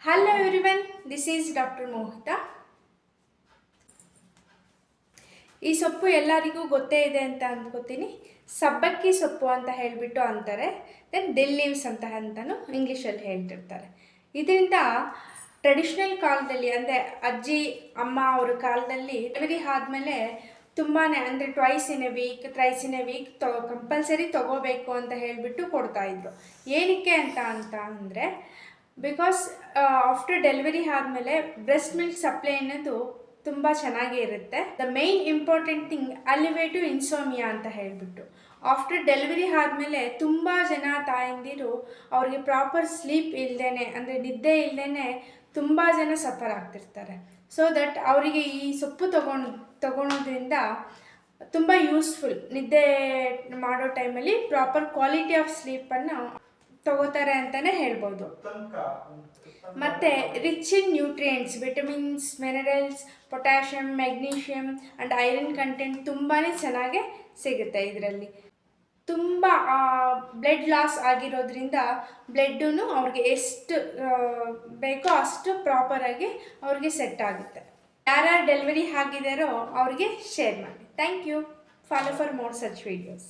Hello everyone, this is Dr. Mohita. ಈ ಸೊಪ್ಪು ಎಲ್ಲರಿಗೂ ಗೊತ್ತೇ ಇದೆ ಅಂತ ಅಂದ್ಕೋತೀನಿ. ಸಬ್ಬಕ್ಕಿ ಸೊಪ್ಪು ಅಂತ ಹೇಳಿಬಿಟ್ಟು ಅಂತಾರೆ. ದೆನ್ ಡೆಲ್ ಲೀವ್ಸ್ ಅಂತಲೂ ಇಂಗ್ಲೀಷಲ್ಲಿ ಹೇಳ್ತಿರ್ತಾರೆ. ಇದರಿಂದ ಟ್ರೆಡಿಷ್ನಲ್ ಕಾಲದಲ್ಲಿ ಅಂದರೆ ಅಜ್ಜಿ ಅಮ್ಮ ಅವರ ಕಾಲದಲ್ಲಿ ಡೆಲಿವರಿ ಆದಮೇಲೆ ತುಂಬಾ ಅಂದರೆ twice in a week thrice in a week compulsory ತೊಗೋಬೇಕು ಅಂತ ಹೇಳಿಬಿಟ್ಟು ಕೊಡ್ತಾಯಿದ್ರು. ಏನಕ್ಕೆ ಅಂತ ಅಂದರೆ ಬಿಕಾಸ್ ಆಫ್ಟರ್ ಡೆಲಿವರಿ ಆದಮೇಲೆ ಬ್ರೆಸ್ಟ್ ಮಿಲ್ಕ್ ಸಪ್ಲೈ ಅನ್ನೋದು ತುಂಬ ಚೆನ್ನಾಗೇ ಇರುತ್ತೆ. The main important thing alleviate insomnia ಅಂತ ಹೇಳಿಬಿಟ್ಟು ಆಫ್ಟರ್ ಡೆಲಿವರಿ ಆದಮೇಲೆ ತುಂಬ ಜನ ತಾಯಂದಿರು ಅವ್ರಿಗೆ ಪ್ರಾಪರ್ ಸ್ಲೀಪ್ ಇಲ್ಲದೇ ಅಂದರೆ ನಿದ್ದೆ ಇಲ್ಲದೇ ತುಂಬ ಜನ ಸಫರ್ ಆಗ್ತಿರ್ತಾರೆ. ಸೊ ದಟ್ ಅವರಿಗೆ ಈ ಸೊಪ್ಪು ತಗೊಳೋದ್ರಿಂದ ತುಂಬ ಯೂಸ್ಫುಲ್. ನಿದ್ದೆ ಮಾಡೋ ಟೈಮಲ್ಲಿ ಪ್ರಾಪರ್ ಕ್ವಾಲಿಟಿ ಆಫ್ ಸ್ಲೀಪನ್ನು ತಗೋತಾರೆ ಅಂತಲೇ ಹೇಳ್ಬೋದು. ಮತ್ತು rich in nutrients, vitamins, minerals, potassium, magnesium and iron content ತುಂಬಾ ಚೆನ್ನಾಗೇ ಸಿಗುತ್ತೆ. ಇದರಲ್ಲಿ ತುಂಬ ಬ್ಲಡ್ ಲಾಸ್ ಆಗಿರೋದ್ರಿಂದ ಬ್ಲಡ್ಡು ಅವ್ರಿಗೆ ಎಷ್ಟು ಬೇಕೋ ಅಷ್ಟು ಪ್ರಾಪರಾಗಿ ಅವ್ರಿಗೆ ಸೆಟ್ ಆಗುತ್ತೆ. ಯಾರ್ಯಾರು ಡೆಲಿವರಿ ಆಗಿದ್ದಾರೋ ಅವ್ರಿಗೆ ಶೇರ್ ಮಾಡಿ. Thank you. Follow for more such videos.